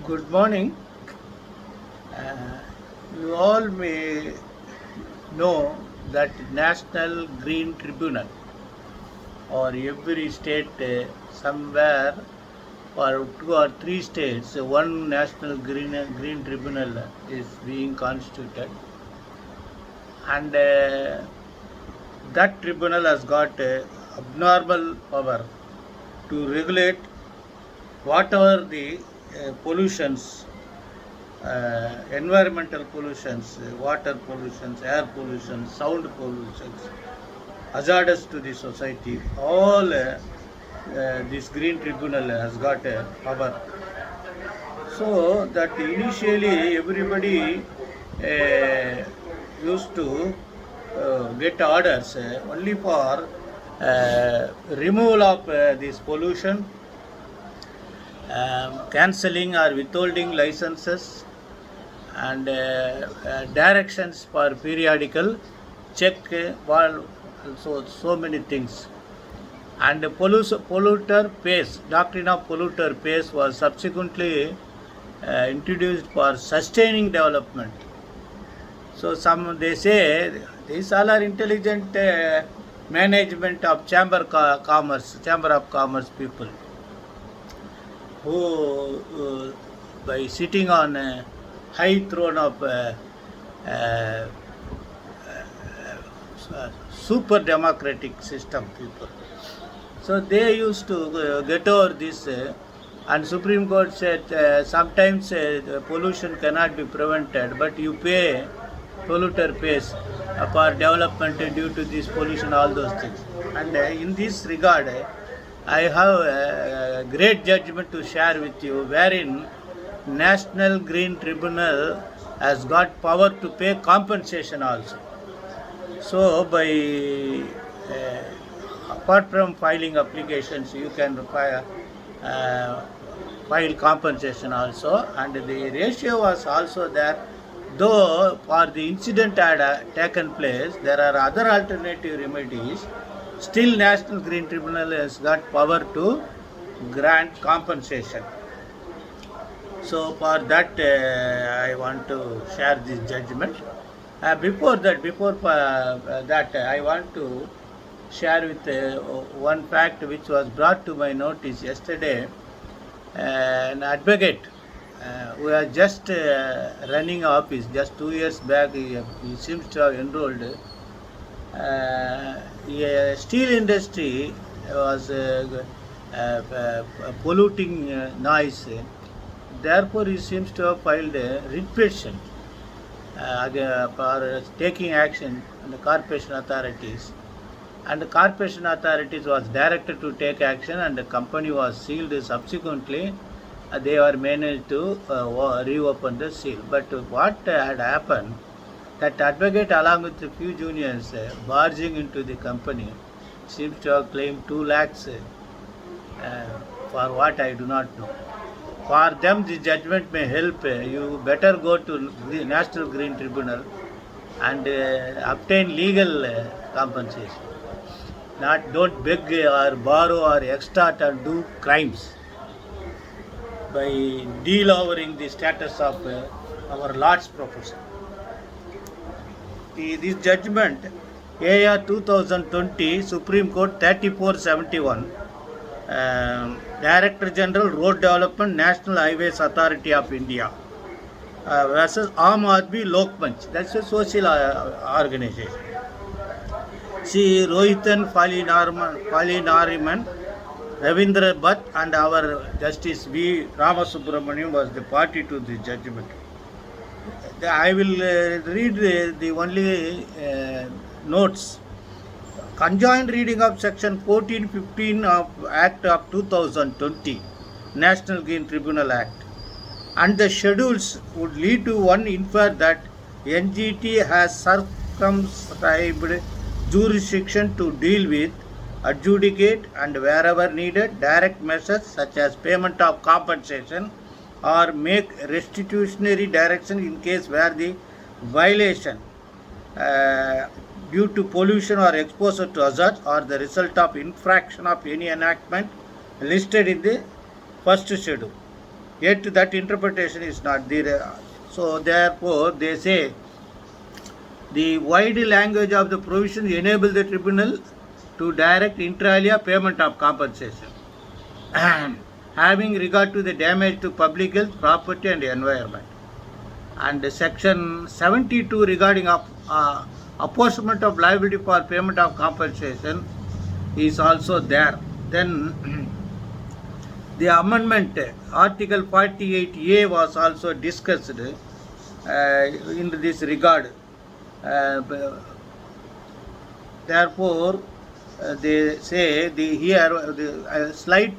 Good morning. Uh, you all may know that National Green Tribunal or every state somewhere or two or three states one National Green Tribunal is being constituted, and that tribunal has got abnormal power to regulate whatever the pollutions, environmental pollutions, water pollutions, air pollution, sound pollutions, hazardous to the society. All this green tribunal has got a power. So that initially everybody used to get orders only for removal of this pollution, cancelling or withholding licenses, and directions for periodical check, so many things. And polluter pays, doctrine of polluter pays was subsequently introduced for sustaining development. So some they say these all are intelligent management of chamber of commerce people who by sitting on a high throne of uh, super democratic system people. So they used to get over this, and Supreme Court said sometimes pollution cannot be prevented, but you pay, polluter pays for development due to this pollution, all those things. And in this regard, I have a great judgment to share with you, wherein National Green Tribunal has got power to pay compensation also. So by apart from filing applications, you can file compensation also, and the ratio was also there. Though for the incident had taken place, there are other alternative remedies. Still, National Green Tribunal has got power to grant compensation. So for that, I want to share this judgment. Before that, I want to share with one fact which was brought to my notice yesterday. An advocate who was just running office just 2 years back, he seems to have enrolled. Steel industry was polluting noise. Therefore, he seems to have filed a writ petition for taking action on the corporation authorities. And the corporation authorities was directed to take action, and the company was sealed. Subsequently, they were managed to reopen the seal. But what had happened, that advocate along with a few juniors barging into the company seems to have claimed 2 lakhs for what I do not know. For them, the judgment may help. You better go to the National Green Tribunal and obtain legal compensation. Don't beg or borrow or extort and do crimes by delowering the status of our Lord's profession. This judgment, AR 2020, Supreme Court 3471, Director General Road Development, National Highways Authority of India versus Aam Aadmi Lok Manch. That's a social organization. See, Rohitan Palinariman, Ravindra Bhatt, and our Justice V. Ramasubramaniam was the party to the judgment. I will read the only notes. Conjoined reading of Section 1415 of Act of 2020, National Green Tribunal Act, and the schedules would lead to one infer that NGT has circumscribed jurisdiction to deal with, adjudicate, and wherever needed, direct measures such as payment of compensation or make restitutionary direction in case where the violation due to pollution or exposure to hazards or the result of infraction of any enactment listed in the first schedule. Yet that interpretation is not there. So therefore they say the wide language of the provisions enable the tribunal to direct inter alia payment of compensation, having regard to the damage to public health, property and environment. And section 72 regarding apportionment of liability for payment of compensation is also there. Then the amendment, Article 48A was also discussed in this regard. Therefore, they say here the slight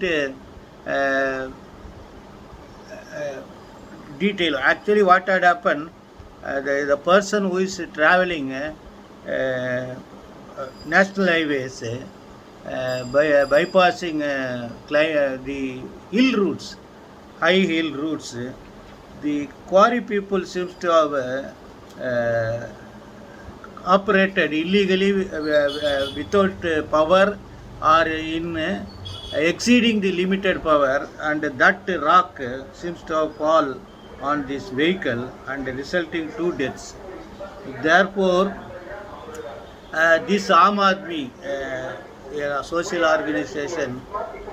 detail. Actually, what had happened, the person who is traveling national highways bypassing the hill routes, high hill routes, the quarry people seems to have operated illegally without power or in exceeding the limited power, and that rock seems to have fall on this vehicle and resulting 2 deaths. Therefore, this Aam Aadmi social organization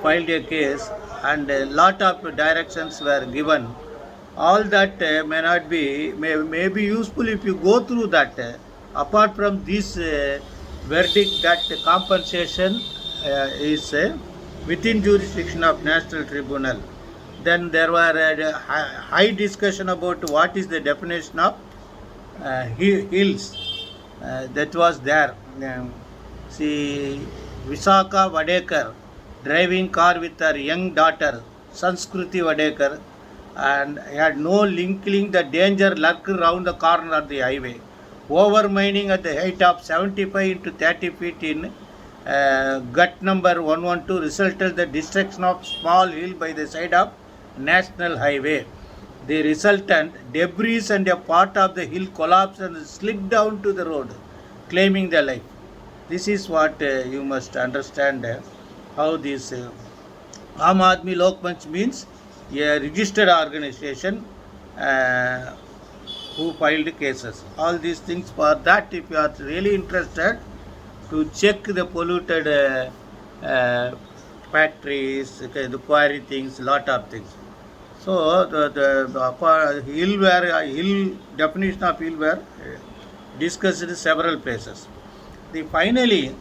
filed a case, and a lot of directions were given. All that may not be, may be useful if you go through that. Apart from this verdict that compensation is within jurisdiction of National Tribunal. Then there were high discussion about what is the definition of hills. That was there. See, Visakha Vadekar driving car with her young daughter Sanskruti Vadekar, and had no inkling the danger lurked round the corner of the highway. Overmining at the height of 75 into 30 feet in gut number 112 resulted the destruction of small hill by the side of national highway. The resultant debris and a part of the hill collapsed and slid down to the road, claiming their life. This is what you must understand how this Aam Aadmi Lok Manch means a registered organization who filed cases. All these things, for that, if you are really interested to check the polluted factories, the quarry things, lot of things. So the hill were hill definition of hill were discussed in several places. Finally,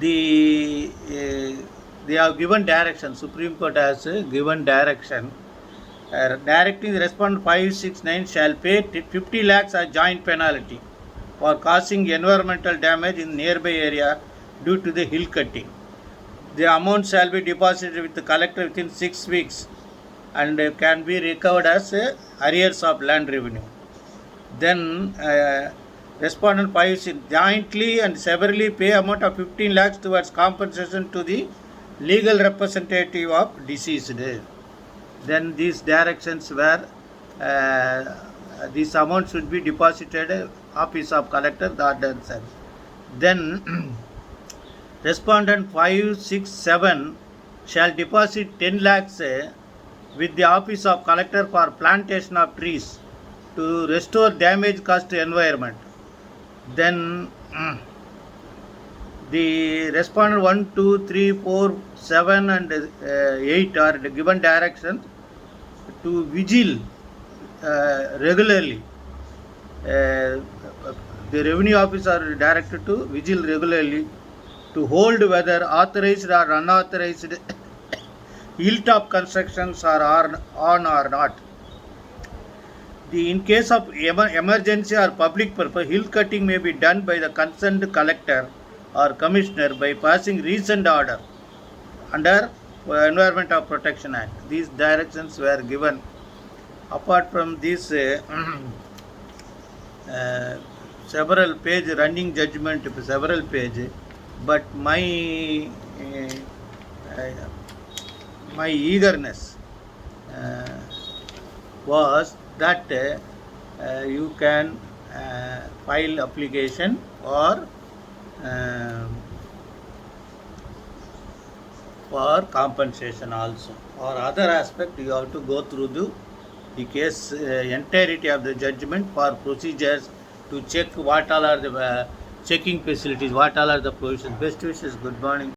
they have given direction. Supreme Court has given direction directing the respondent 569 shall pay 50 lakhs as joint penalty for causing environmental damage in nearby area due to the hill cutting. The amount shall be deposited with the collector within 6 weeks and can be recovered as arrears of land revenue. Then respondent 5 jointly and severally pay amount of 15 lakhs towards compensation to the legal representative of deceased. Then these directions were this amount should be deposited office of collector, the ordinance. Then respondent 567 shall deposit 10 lakhs with the office of collector for plantation of trees to restore damage caused to environment. Then the respondent 1, 2, 3, 4, 7 and 8 are given directions to vigil regularly. The revenue officer directed to vigil regularly to hold whether authorized or unauthorized hilltop constructions are on or not. In case of emergency or public purpose, hill cutting may be done by the concerned collector or commissioner by passing recent order under Environmental Protection Act. These directions were given. Apart from this, several page running judgment, several page, but my eagerness was that you can file application or for compensation also, or other aspect you have to go through the case entirety of the judgment for procedures to check what all are the checking facilities, what all are the provisions. Best wishes. Good morning.